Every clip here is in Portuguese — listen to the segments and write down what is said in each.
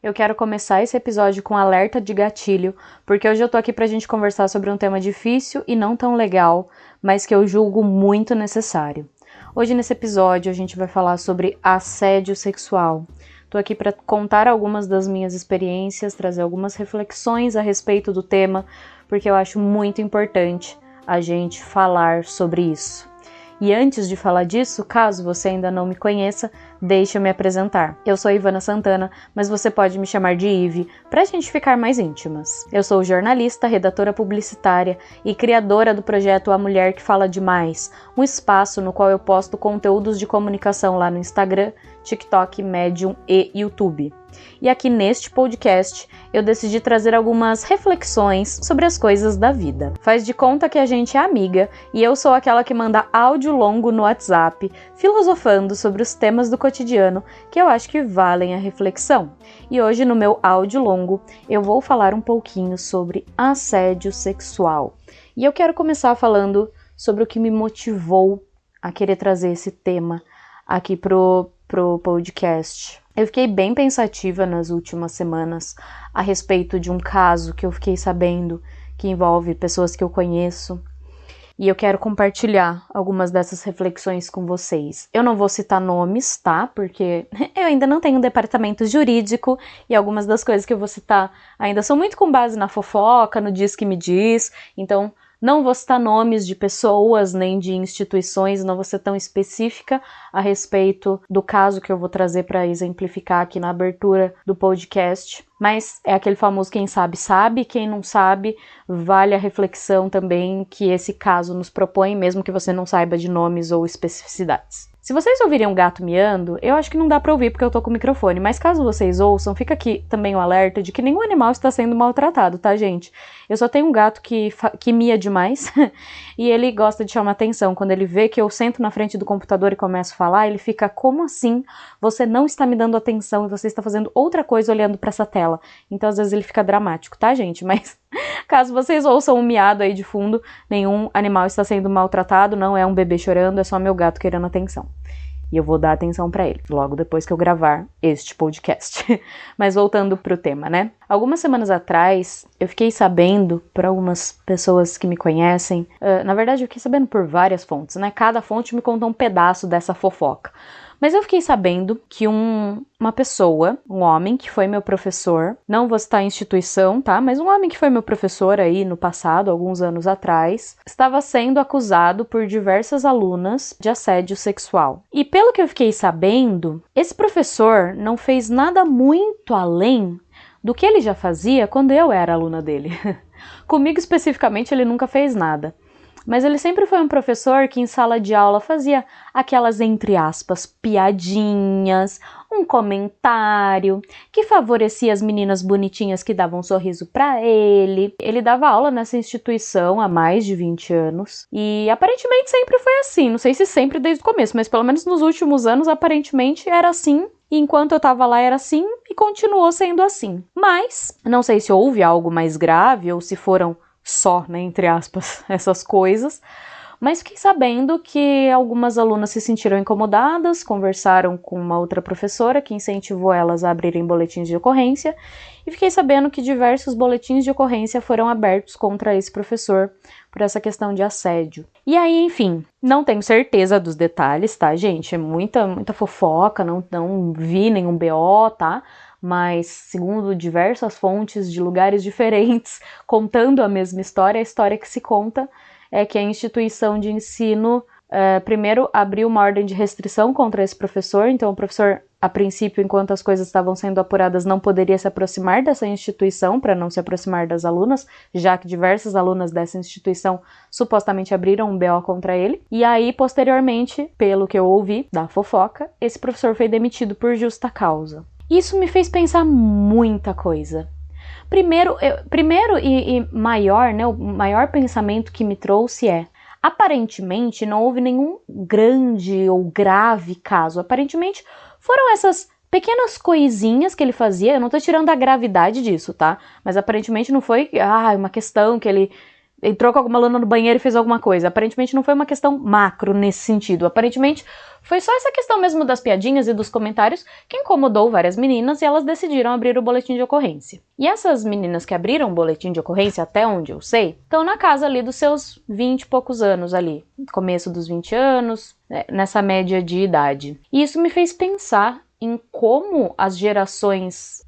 Eu quero começar esse episódio com alerta de gatilho, porque hoje eu tô aqui pra gente conversar sobre um tema difícil e não tão legal, mas que eu julgo muito necessário. Hoje nesse episódio a gente vai falar sobre assédio sexual. Tô aqui para contar algumas das minhas experiências, trazer algumas reflexões a respeito do tema, porque eu acho muito importante a gente falar sobre isso. E antes de falar disso, caso você ainda não me conheça, deixe eu me apresentar. Eu sou Ivana Santana, mas você pode me chamar de Ive, pra gente ficar mais íntimas. Eu sou jornalista, redatora publicitária e criadora do projeto A Mulher que Fala Demais, um espaço no qual eu posto conteúdos de comunicação lá no Instagram, TikTok, Medium e YouTube. E aqui neste podcast eu decidi trazer algumas reflexões sobre as coisas da vida. Faz de conta que a gente é amiga e eu sou aquela que manda áudio longo no WhatsApp, filosofando sobre os temas do cotidiano que eu acho que valem a reflexão. E hoje no meu áudio longo eu vou falar um pouquinho sobre assédio sexual. E eu quero começar falando sobre o que me motivou a querer trazer esse tema aqui pro podcast. Eu fiquei bem pensativa nas últimas semanas a respeito de um caso que eu fiquei sabendo que envolve pessoas que eu conheço e eu quero compartilhar algumas dessas reflexões com vocês. Eu não vou citar nomes, tá? Porque eu ainda não tenho um departamento jurídico e algumas das coisas que eu vou citar ainda são muito com base na fofoca, no diz que me diz, então não vou citar nomes de pessoas nem de instituições, não vou ser tão específica a respeito do caso que eu vou trazer para exemplificar aqui na abertura do podcast. Mas é aquele famoso quem sabe, sabe, quem não sabe, vale a reflexão também que esse caso nos propõe, mesmo que você não saiba de nomes ou especificidades. Se vocês ouvirem um gato miando, eu acho que não dá pra ouvir porque eu tô com o microfone, mas caso vocês ouçam, fica aqui também o alerta de que nenhum animal está sendo maltratado, tá, gente? Eu só tenho um gato que mia demais e ele gosta de chamar atenção. Quando ele vê que eu sento na frente do computador e começo a falar, ele fica, como assim? Você não está me dando atenção e você está fazendo outra coisa olhando pra essa tela. Então, às vezes ele fica dramático, tá, gente? Mas caso vocês ouçam um miado aí de fundo, nenhum animal está sendo maltratado, não é um bebê chorando, é só meu gato querendo atenção. E eu vou dar atenção pra ele, logo depois que eu gravar este podcast. Mas voltando pro tema, né? Algumas semanas atrás, eu fiquei sabendo, por algumas pessoas que me conhecem, na verdade eu fiquei sabendo por várias fontes, né? Cada fonte me conta um pedaço dessa fofoca. Mas eu fiquei sabendo que uma pessoa, um homem que foi meu professor, não vou citar a instituição, tá? Mas um homem que foi meu professor aí no passado, alguns anos atrás, estava sendo acusado por diversas alunas de assédio sexual. E pelo que eu fiquei sabendo, esse professor não fez nada muito além do que ele já fazia quando eu era aluna dele. Comigo especificamente ele nunca fez nada. Mas ele sempre foi um professor que em sala de aula fazia aquelas, entre aspas, piadinhas, um comentário, que favorecia as meninas bonitinhas que davam um sorriso pra ele. Ele dava aula nessa instituição há mais de 20 anos e aparentemente sempre foi assim, não sei se sempre desde o começo, mas pelo menos nos últimos anos aparentemente era assim. E enquanto eu tava lá era assim e continuou sendo assim. Mas não sei se houve algo mais grave ou se foram só, né, entre aspas, essas coisas, mas fiquei sabendo que algumas alunas se sentiram incomodadas, conversaram com uma outra professora que incentivou elas a abrirem boletins de ocorrência, e fiquei sabendo que diversos boletins de ocorrência foram abertos contra esse professor por essa questão de assédio. E aí, enfim, não tenho certeza dos detalhes, tá, gente? É muita fofoca, não vi nenhum BO, tá? Mas, segundo diversas fontes de lugares diferentes, contando a mesma história, a história que se conta é que a instituição de ensino primeiro abriu uma ordem de restrição contra esse professor, então o professor, a princípio, enquanto as coisas estavam sendo apuradas, não poderia se aproximar dessa instituição para não se aproximar das alunas, já que diversas alunas dessa instituição supostamente abriram um BO contra ele. E aí, posteriormente, pelo que eu ouvi da fofoca, esse professor foi demitido por justa causa. Isso me fez pensar muita coisa. Primeiro e maior, né, o maior pensamento que me trouxe é: aparentemente não houve nenhum grande ou grave caso. Aparentemente foram essas pequenas coisinhas que ele fazia. Eu não tô tirando a gravidade disso, tá? Mas aparentemente não foi uma questão que ele entrou com alguma aluna no banheiro e fez alguma coisa. Aparentemente não foi uma questão macro nesse sentido. Aparentemente foi só essa questão mesmo das piadinhas e dos comentários que incomodou várias meninas e elas decidiram abrir o boletim de ocorrência. E essas meninas que abriram o boletim de ocorrência, até onde eu sei, estão na casa ali dos seus 20 e poucos anos ali. Começo dos 20 anos, nessa média de idade. E isso me fez pensar em como as gerações,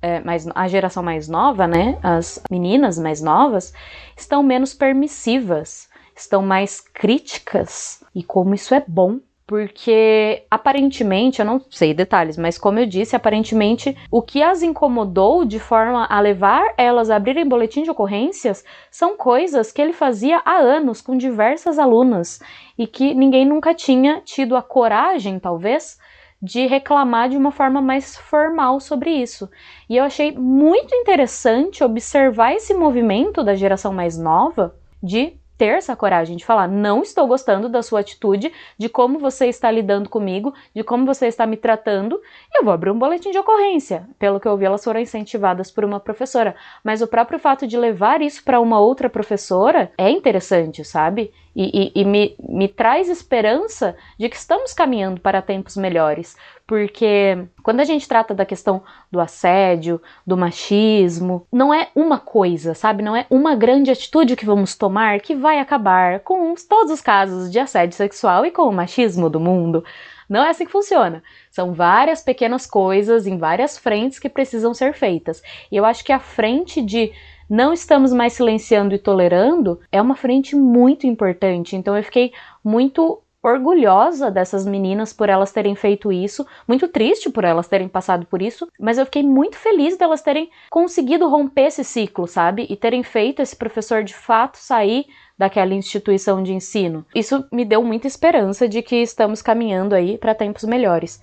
a geração mais nova, né, as meninas mais novas, estão menos permissivas, estão mais críticas, e como isso é bom, porque aparentemente, eu não sei detalhes, mas como eu disse, aparentemente o que as incomodou de forma a levar elas a abrirem boletim de ocorrências são coisas que ele fazia há anos com diversas alunas, e que ninguém nunca tinha tido a coragem, talvez, de reclamar de uma forma mais formal sobre isso. E eu achei muito interessante observar esse movimento da geração mais nova de ter essa coragem de falar: não estou gostando da sua atitude, de como você está lidando comigo, de como você está me tratando, eu vou abrir um boletim de ocorrência. Pelo que eu vi, elas foram incentivadas por uma professora, mas o próprio fato de levar isso para uma outra professora é interessante, sabe? E me traz esperança de que estamos caminhando para tempos melhores, porque quando a gente trata da questão do assédio, do machismo, não é uma coisa, sabe? Não é uma grande atitude que vamos tomar que vai acabar com todos os casos de assédio sexual e com o machismo do mundo. Não é assim que funciona. São várias pequenas coisas em várias frentes que precisam ser feitas. E eu acho que a frente de não estamos mais silenciando e tolerando é uma frente muito importante. Então eu fiquei muito orgulhosa dessas meninas por elas terem feito isso, muito triste por elas terem passado por isso, mas eu fiquei muito feliz delas terem conseguido romper esse ciclo, sabe? E terem feito esse professor de fato sair daquela instituição de ensino. Isso me deu muita esperança de que estamos caminhando aí para tempos melhores.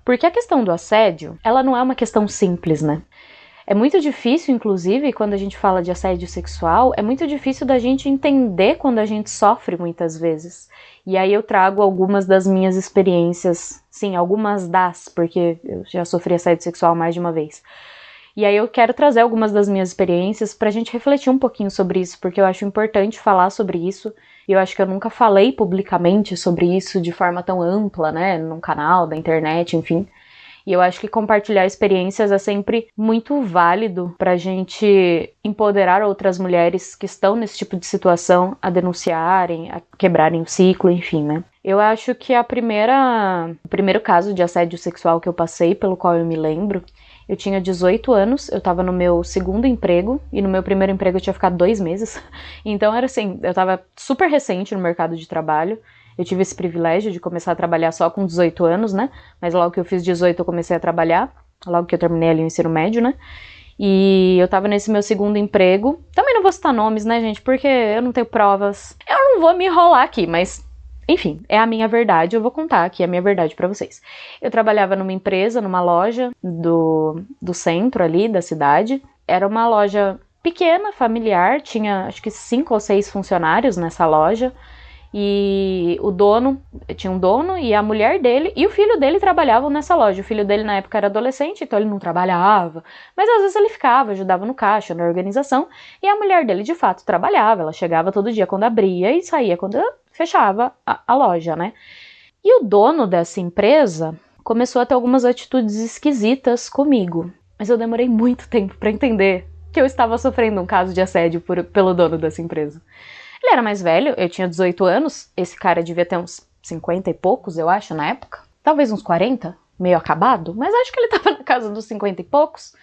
Porque a questão do assédio, ela não é uma questão simples, né? É muito difícil, inclusive, quando a gente fala de assédio sexual, é muito difícil da gente entender quando a gente sofre muitas vezes. E aí eu trago algumas das minhas experiências, sim, algumas porque eu já sofri assédio sexual mais de uma vez. E aí eu quero trazer algumas das minhas experiências pra gente refletir um pouquinho sobre isso, porque eu acho importante falar sobre isso. E eu acho que eu nunca falei publicamente sobre isso de forma tão ampla, né, num canal, da internet, enfim. E eu acho que compartilhar experiências é sempre muito válido pra gente empoderar outras mulheres que estão nesse tipo de situação a denunciarem, a quebrarem o ciclo, enfim, né? Eu acho que o primeiro caso de assédio sexual que eu passei, pelo qual eu me lembro, eu tinha 18 anos, eu tava no meu segundo emprego, e no meu primeiro emprego eu tinha ficado 2 meses. Então era assim, eu tava super recente no mercado de trabalho. Eu tive esse privilégio de começar a trabalhar só com 18 anos, né? Mas logo que eu fiz 18 eu comecei a trabalhar, logo que eu terminei ali o ensino médio, né? E eu tava nesse meu segundo emprego. Também não vou citar nomes, né, gente? Porque eu não tenho provas. Eu não vou me enrolar aqui, mas... enfim, é a minha verdade, eu vou contar aqui a minha verdade pra vocês. Eu trabalhava numa empresa, numa loja do centro ali, da cidade. Era uma loja pequena, familiar, tinha acho que 5 ou 6 funcionários nessa loja. E o dono, tinha um dono e a mulher dele e o filho dele trabalhavam nessa loja. O filho dele na época era adolescente, então ele não trabalhava, mas às vezes ele ficava, ajudava no caixa, na organização, e a mulher dele de fato trabalhava, ela chegava todo dia quando abria e saía quando fechava a loja, né? E o dono dessa empresa começou a ter algumas atitudes esquisitas comigo, mas eu demorei muito tempo para entender que eu estava sofrendo um caso de assédio pelo dono dessa empresa. Ele era mais velho, eu tinha 18 anos, esse cara devia ter uns 50 e poucos, eu acho, na época. Talvez uns 40, meio acabado, mas acho que ele tava na casa dos 50 e poucos.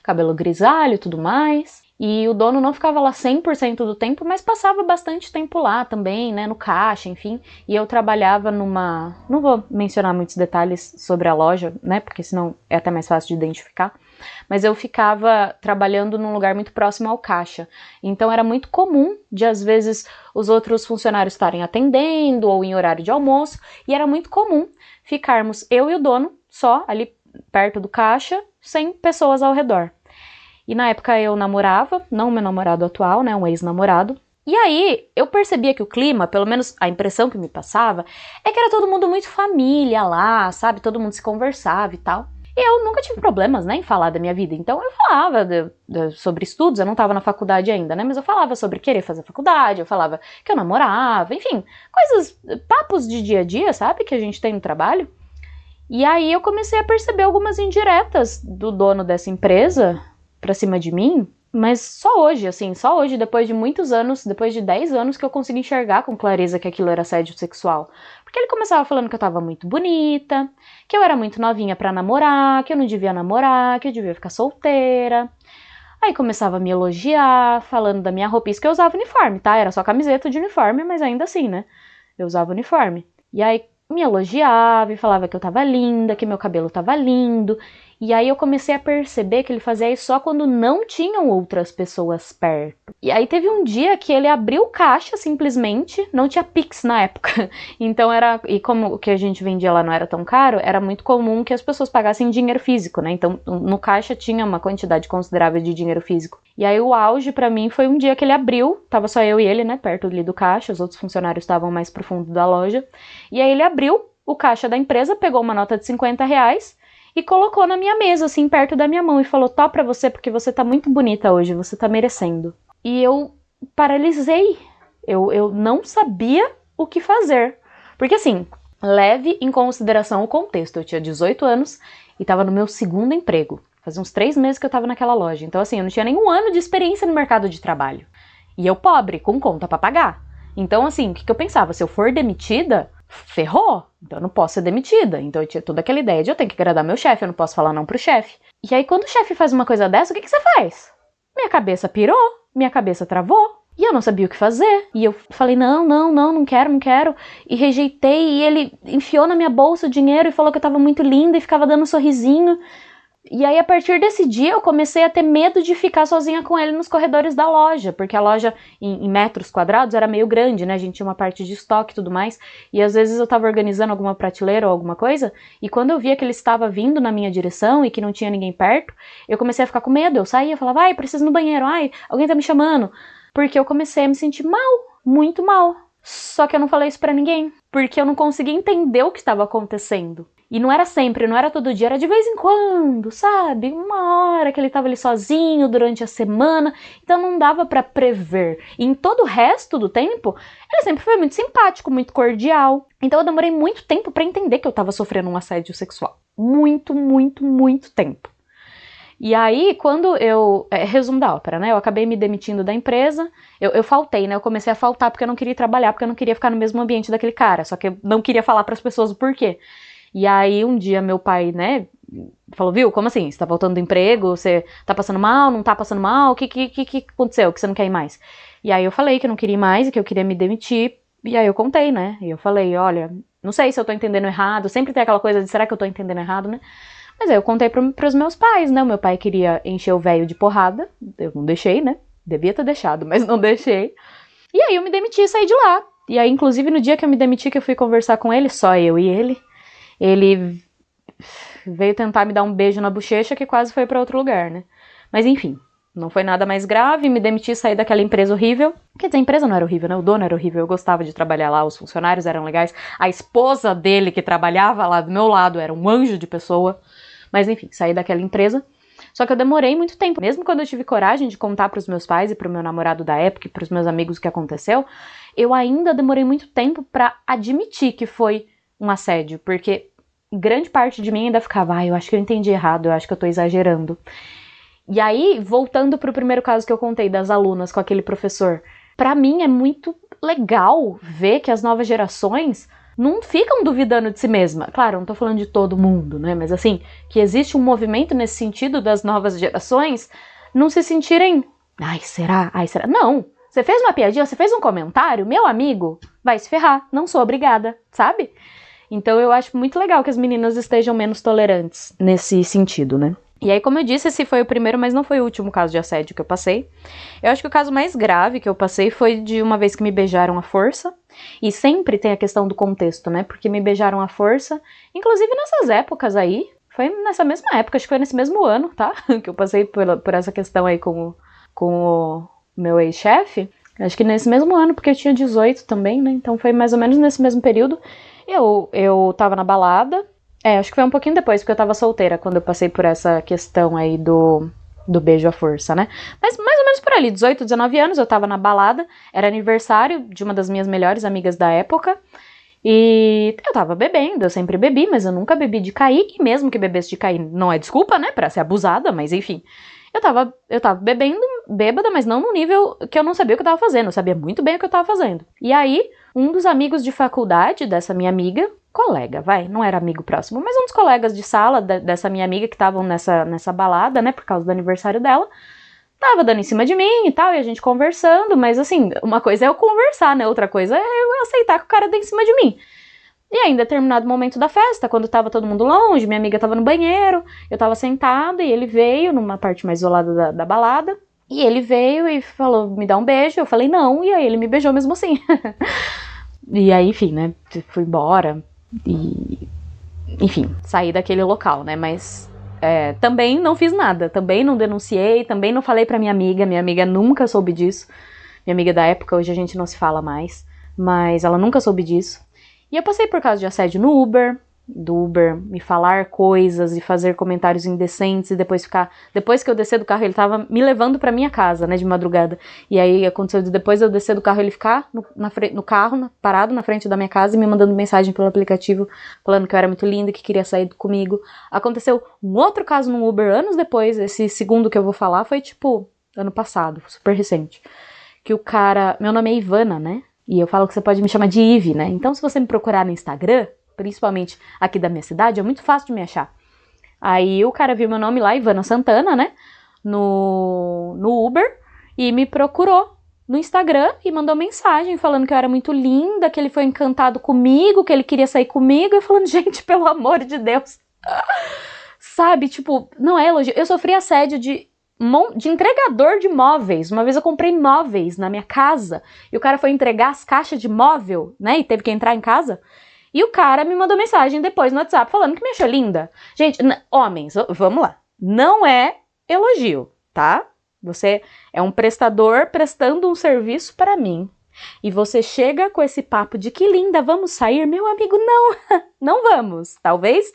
Cabelo grisalho e tudo mais. E o dono não ficava lá 100% do tempo, mas passava bastante tempo lá também, né, no caixa, enfim. E eu trabalhava numa... não vou mencionar muitos detalhes sobre a loja, né, porque senão é até mais fácil de identificar. Mas eu ficava trabalhando num lugar muito próximo ao caixa. Então era muito comum de, às vezes, os outros funcionários estarem atendendo ou em horário de almoço. E era muito comum ficarmos eu e o dono só ali perto do caixa, sem pessoas ao redor. E na época eu namorava, não meu namorado atual, né, um ex-namorado. E aí eu percebia que o clima, pelo menos a impressão que me passava, é que era todo mundo muito família lá, sabe? Todo mundo se conversava e tal. E eu nunca tive problemas, né, em falar da minha vida. Então eu falava sobre estudos, eu não tava na faculdade ainda, né, mas eu falava sobre querer fazer faculdade, eu falava que eu namorava, enfim, coisas, papos de dia a dia, sabe, que a gente tem no trabalho. E aí eu comecei a perceber algumas indiretas do dono dessa empresa pra cima de mim, mas só hoje, assim, só hoje, depois de muitos anos, depois de 10 anos, que eu consegui enxergar com clareza que aquilo era assédio sexual. Porque ele começava falando que eu tava muito bonita, que eu era muito novinha pra namorar, que eu não devia namorar, que eu devia ficar solteira. Aí começava a me elogiar, falando da minha roupa, isso que eu usava uniforme, tá? Era só camiseta de uniforme, mas ainda assim, né? Eu usava uniforme. E aí me elogiava e falava que eu tava linda, que meu cabelo tava lindo. E aí eu comecei a perceber que ele fazia isso só quando não tinham outras pessoas perto. E aí teve um dia que ele abriu caixa simplesmente, não tinha Pix na época. Então era, e como o que a gente vendia lá não era tão caro, era muito comum que as pessoas pagassem dinheiro físico, né? Então no caixa tinha uma quantidade considerável de dinheiro físico. E aí o auge pra mim foi um dia que ele abriu, tava só eu e ele, né, perto ali do caixa, os outros funcionários estavam mais pro fundo da loja. E aí ele abriu o caixa da empresa, pegou uma nota de R$50 e colocou na minha mesa, assim, perto da minha mão, e falou: "Tó pra você, porque você tá muito bonita hoje, você tá merecendo." E eu paralisei, eu não sabia o que fazer. Porque assim, leve em consideração o contexto, eu tinha 18 anos e tava no meu segundo emprego. Fazia uns 3 meses que eu tava naquela loja, então assim, eu não tinha nenhum ano de experiência no mercado de trabalho. E eu pobre, com conta pra pagar. Então assim, o que eu pensava? Se eu for demitida, ferrou, então eu não posso ser demitida. Então eu tinha toda aquela ideia de eu tenho que agradar meu chefe, eu não posso falar não pro chefe. E aí quando o chefe faz uma coisa dessa, o que você faz? Minha cabeça pirou, minha cabeça travou, e eu não sabia o que fazer. E eu falei, não quero. E rejeitei, e ele enfiou na minha bolsa o dinheiro e falou que eu tava muito linda e ficava dando um sorrisinho. E aí, a partir desse dia, eu comecei a ter medo de ficar sozinha com ele nos corredores da loja, porque a loja, em metros quadrados, era meio grande, né? A gente tinha uma parte de estoque e tudo mais, e às vezes eu tava organizando alguma prateleira ou alguma coisa, e quando eu via que ele estava vindo na minha direção e que não tinha ninguém perto, eu comecei a ficar com medo. Eu saía, falava, ai, preciso ir no banheiro, ai, alguém tá me chamando, porque eu comecei a me sentir mal, muito mal. Só que eu não falei isso pra ninguém, porque eu não conseguia entender o que estava acontecendo. E não era sempre, não era todo dia, era de vez em quando, sabe? Uma hora que ele tava ali sozinho durante a semana, então não dava pra prever. E em todo o resto do tempo, ele sempre foi muito simpático, muito cordial. Então eu demorei muito tempo pra entender que eu tava sofrendo um assédio sexual. Muito tempo. E aí, quando eu... resumo da ópera, né? Eu acabei me demitindo da empresa, eu faltei, né? Eu comecei a faltar porque eu não queria trabalhar, porque eu não queria ficar no mesmo ambiente daquele cara, só que eu não queria falar pras pessoas o porquê. E aí, um dia, meu pai, né, falou, viu, como assim? Você tá voltando do emprego? Você tá passando mal? Não tá passando mal? O que aconteceu? Que você não quer ir mais? E aí eu falei que eu não queria ir mais e que eu queria me demitir. E aí eu contei, né? E eu falei, olha, não sei se eu tô entendendo errado. Sempre tem aquela coisa de, será que eu tô entendendo errado, né? Mas aí eu contei pros meus pais, né? O meu pai queria encher o velho de porrada. Eu não deixei, né? Devia ter deixado, mas não deixei. E aí eu me demiti e saí de lá. E aí, inclusive, no dia que eu me demiti, que eu fui conversar com ele, só eu e ele veio tentar me dar um beijo na bochecha que quase foi pra outro lugar, né? Mas enfim, não foi nada mais grave, me demiti, saí daquela empresa horrível. Quer dizer, a empresa não era horrível, né? O dono era horrível, eu gostava de trabalhar lá, os funcionários eram legais, a esposa dele que trabalhava lá do meu lado era um anjo de pessoa. Mas enfim, saí daquela empresa. Só que eu demorei muito tempo. Mesmo quando eu tive coragem de contar pros meus pais e pro meu namorado da época e pros meus amigos o que aconteceu, eu ainda demorei muito tempo pra admitir que foi um assédio, porque grande parte de mim ainda ficava, eu acho que eu entendi errado, eu acho que eu tô exagerando. E aí, voltando pro primeiro caso que eu contei das alunas com aquele professor, pra mim é muito legal ver que as novas gerações não ficam duvidando de si mesma. Claro, eu não tô falando de todo mundo, né, mas assim, que existe um movimento nesse sentido das novas gerações não se sentirem, ai, será? Não, você fez uma piadinha, você fez um comentário, meu amigo, vai se ferrar, não sou obrigada, sabe? Então eu acho muito legal que as meninas estejam menos tolerantes nesse sentido, né? E aí, como eu disse, esse foi o primeiro, mas não foi o último caso de assédio que eu passei. Eu acho que o caso mais grave que eu passei foi de uma vez que me beijaram à força. E sempre tem a questão do contexto, né? Porque me beijaram à força, inclusive nessas épocas aí. Foi nessa mesma época, acho que foi nesse mesmo ano, tá? Que eu passei por essa questão aí com o meu ex-chefe. Acho que nesse mesmo ano, porque eu tinha 18 também, né? Então foi mais ou menos nesse mesmo período. Eu tava na balada, Acho que foi um pouquinho depois, porque eu tava solteira quando eu passei por essa questão aí do beijo à força, né? Mas mais ou menos por ali, 18, 19 anos, eu tava na balada, era aniversário de uma das minhas melhores amigas da época, e eu tava bebendo, eu sempre bebi, mas eu nunca bebi de cair, e mesmo que bebesse de cair, não é desculpa, né, pra ser abusada, mas enfim. Eu tava bebendo, bêbada, mas não no nível que eu não sabia o que eu tava fazendo, eu sabia muito bem o que eu tava fazendo. E aí, um dos amigos de faculdade dessa minha amiga, colega, vai, não era amigo próximo, mas um dos colegas de sala dessa minha amiga que estavam nessa balada, né, por causa do aniversário dela, tava dando em cima de mim e tal, e a gente conversando, mas assim, uma coisa é eu conversar, né, outra coisa é eu aceitar que o cara dê em cima de mim. E aí, em determinado momento da festa, quando tava todo mundo longe, minha amiga tava no banheiro, eu tava sentada e ele veio numa parte mais isolada da balada, e ele veio e falou, me dá um beijo, eu falei não, e aí ele me beijou mesmo assim. E aí, enfim, né, fui embora e, enfim, saí daquele local, né, mas também não fiz nada, também não denunciei, também não falei pra minha amiga nunca soube disso, minha amiga da época, hoje a gente não se fala mais, mas ela nunca soube disso. E eu passei por causa de assédio no Uber, do Uber me falar coisas e fazer comentários indecentes e depois que eu descer do carro, ele tava me levando pra minha casa, né, de madrugada. E aí aconteceu de depois eu descer do carro, ele ficar no carro, parado na frente da minha casa e me mandando mensagem pelo aplicativo, falando que eu era muito linda e que queria sair comigo. Aconteceu um outro caso no Uber anos depois, esse segundo que eu vou falar foi tipo ano passado, super recente. Que o cara, meu nome é Ivana, né? E eu falo que você pode me chamar de Ive, né? Então, se você me procurar no Instagram, principalmente aqui da minha cidade, é muito fácil de me achar. Aí o cara viu meu nome lá, Ivana Santana, né? No Uber, e me procurou no Instagram e mandou mensagem falando que eu era muito linda, que ele foi encantado comigo, que ele queria sair comigo. E falando, gente, pelo amor de Deus. Sabe, tipo, não é elogio. Eu sofri assédio de entregador de móveis. Uma vez eu comprei móveis na minha casa e o cara foi entregar as caixas de móvel, né, e teve que entrar em casa. E o cara me mandou mensagem depois no WhatsApp falando que me achou linda. Gente, homens, vamos lá. Não é elogio, tá? Você é um prestador prestando um serviço para mim. E você chega com esse papo de que linda, vamos sair? Meu amigo, não. Não vamos. Talvez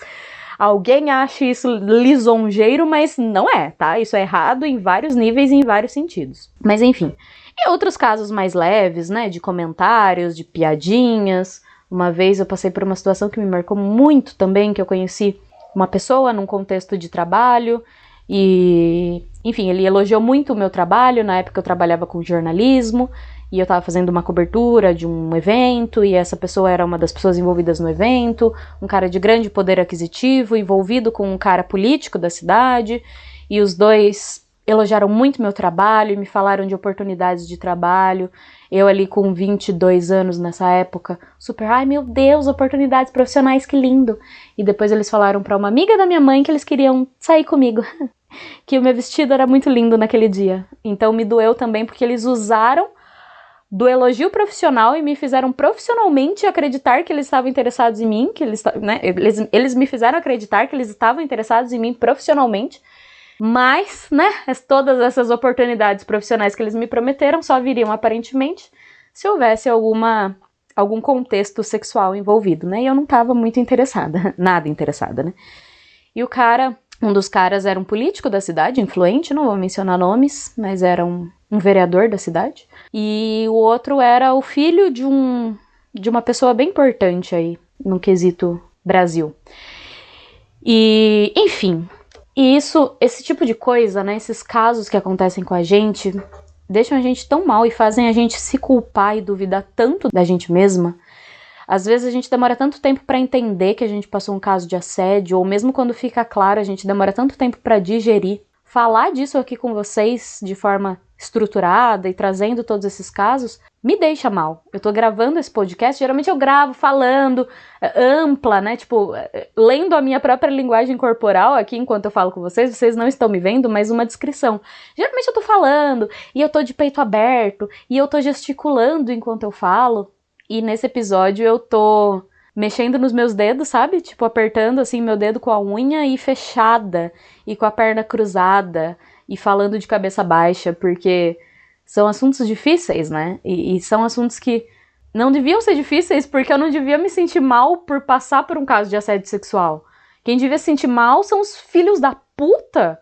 alguém ache isso lisonjeiro, mas não é, tá? Isso é errado em vários níveis e em vários sentidos. Mas enfim. E outros casos mais leves, né? De comentários, de piadinhas. Uma vez eu passei por uma situação que me marcou muito também, que eu conheci uma pessoa num contexto de trabalho e, enfim, ele elogiou muito o meu trabalho. Na época eu trabalhava com jornalismo e eu estava fazendo uma cobertura de um evento e essa pessoa era uma das pessoas envolvidas no evento, um cara de grande poder aquisitivo, envolvido com um cara político da cidade, e os dois elogiaram muito meu trabalho e me falaram de oportunidades de trabalho. Eu ali com 22 anos nessa época, super, ai meu Deus, oportunidades profissionais, que lindo. E depois eles falaram pra uma amiga da minha mãe que eles queriam sair comigo, que o meu vestido era muito lindo naquele dia. Então me doeu também porque eles usaram do elogio profissional e me fizeram profissionalmente acreditar que eles estavam interessados em mim, que eles me fizeram acreditar que eles estavam interessados em mim profissionalmente. Mas, né, todas essas oportunidades profissionais que eles me prometeram só viriam, aparentemente, se houvesse algum contexto sexual envolvido, né? E eu não tava muito interessada, nada interessada, né? E o cara, um dos caras era um político da cidade, influente, não vou mencionar nomes, mas era um vereador da cidade. E o outro era o filho de uma pessoa bem importante aí, no quesito Brasil. E, enfim... E esse tipo de coisa, né, esses casos que acontecem com a gente, deixam a gente tão mal e fazem a gente se culpar e duvidar tanto da gente mesma. Às vezes a gente demora tanto tempo pra entender que a gente passou um caso de assédio, ou mesmo quando fica claro, a gente demora tanto tempo pra digerir. Falar disso aqui com vocês de forma estruturada e trazendo todos esses casos me deixa mal. Eu tô gravando esse podcast, geralmente eu gravo falando ampla, né, tipo, lendo a minha própria linguagem corporal aqui enquanto eu falo com vocês, vocês não estão me vendo, mas uma descrição. Geralmente eu tô falando, e eu tô de peito aberto, e eu tô gesticulando enquanto eu falo, e nesse episódio eu tô mexendo nos meus dedos, sabe? Tipo, apertando assim meu dedo com a unha e fechada, e com a perna cruzada, e falando de cabeça baixa, porque são assuntos difíceis, né? E são assuntos que não deviam ser difíceis, porque eu não devia me sentir mal por passar por um caso de assédio sexual. Quem devia se sentir mal são os filhos da puta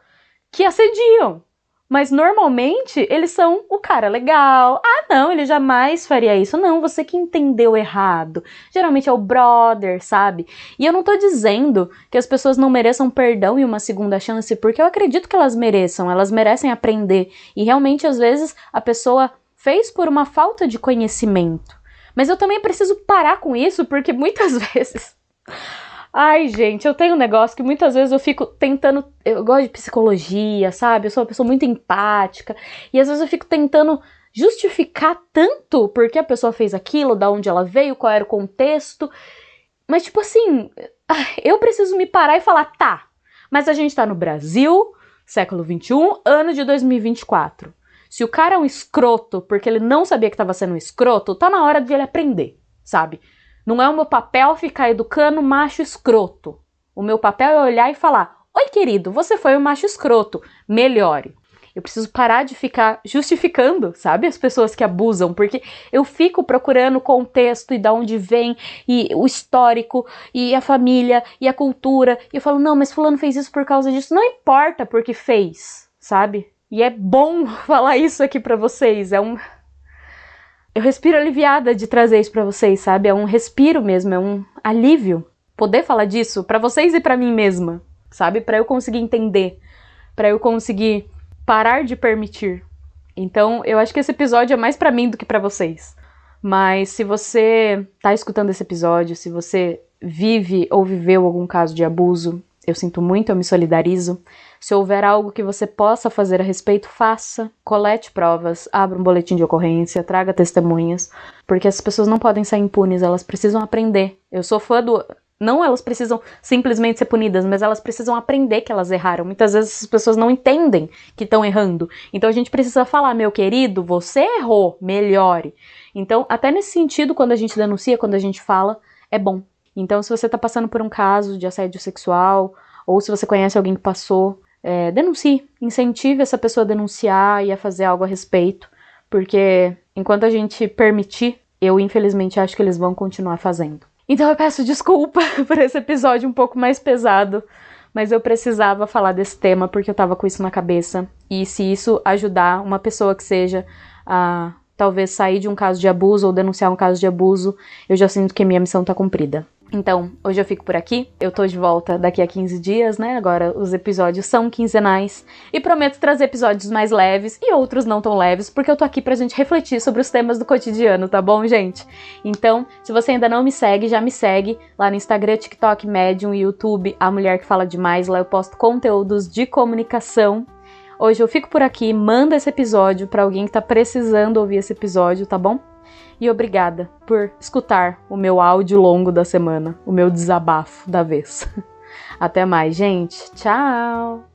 que assediam. Mas normalmente eles são o cara legal. Ah, não, ele jamais faria isso. Não, você que entendeu errado. Geralmente é o brother, sabe? E eu não tô dizendo que as pessoas não mereçam perdão e uma segunda chance, porque eu acredito que elas mereçam. Elas merecem aprender. E realmente, às vezes, a pessoa fez por uma falta de conhecimento. Mas eu também preciso parar com isso, porque muitas vezes... Ai, gente, eu tenho um negócio que muitas vezes eu fico tentando... Eu gosto de psicologia, sabe? Eu sou uma pessoa muito empática. E às vezes eu fico tentando justificar tanto por que a pessoa fez aquilo, da onde ela veio, qual era o contexto. Mas, tipo assim, eu preciso me parar e falar, tá, mas a gente tá no Brasil, século XXI, ano de 2024. Se o cara é um escroto porque ele não sabia que tava sendo um escroto, tá na hora de ele aprender, sabe? Não é o meu papel ficar educando macho escroto. O meu papel é olhar e falar, oi querido, você foi um macho escroto, melhore. Eu preciso parar de ficar justificando, sabe, as pessoas que abusam, porque eu fico procurando o contexto e de onde vem, e o histórico, e a família, e a cultura, e eu falo, não, mas fulano fez isso por causa disso, não importa porque fez, sabe? E é bom falar isso aqui pra vocês, eu respiro aliviada de trazer isso pra vocês, sabe? É um respiro mesmo, é um alívio poder falar disso pra vocês e pra mim mesma, sabe? Pra eu conseguir entender, pra eu conseguir parar de permitir. Então, eu acho que esse episódio é mais pra mim do que pra vocês. Mas se você tá escutando esse episódio, se você vive ou viveu algum caso de abuso, eu sinto muito, eu me solidarizo. Se houver algo que você possa fazer a respeito, faça. Colete provas, abra um boletim de ocorrência, traga testemunhas, porque as pessoas não podem sair impunes, elas precisam aprender. Eu sou fã do... Não elas precisam simplesmente ser punidas, mas elas precisam aprender que elas erraram. Muitas vezes as pessoas não entendem que estão errando. Então a gente precisa falar, meu querido, você errou, melhore. Então, até nesse sentido, quando a gente denuncia, quando a gente fala, é bom. Então, se você está passando por um caso de assédio sexual, ou se você conhece alguém que passou, denuncie, incentive essa pessoa a denunciar e a fazer algo a respeito, porque enquanto a gente permitir, eu infelizmente acho que eles vão continuar fazendo. Então eu peço desculpa por esse episódio um pouco mais pesado, mas eu precisava falar desse tema porque eu tava com isso na cabeça, e se isso ajudar uma pessoa que seja a talvez sair de um caso de abuso ou denunciar um caso de abuso, eu já sinto que minha missão tá cumprida. Então, hoje eu fico por aqui, eu tô de volta daqui a 15 dias, né, agora os episódios são quinzenais, e prometo trazer episódios mais leves e outros não tão leves, porque eu tô aqui pra gente refletir sobre os temas do cotidiano, tá bom, gente? Então, se você ainda não me segue, já me segue lá no Instagram, TikTok, Medium e YouTube, A Mulher que Fala Demais, lá eu posto conteúdos de comunicação. Hoje eu fico por aqui, manda esse episódio pra alguém que tá precisando ouvir esse episódio, tá bom? E obrigada por escutar o meu áudio longo da semana, o meu desabafo da vez. Até mais, gente. Tchau!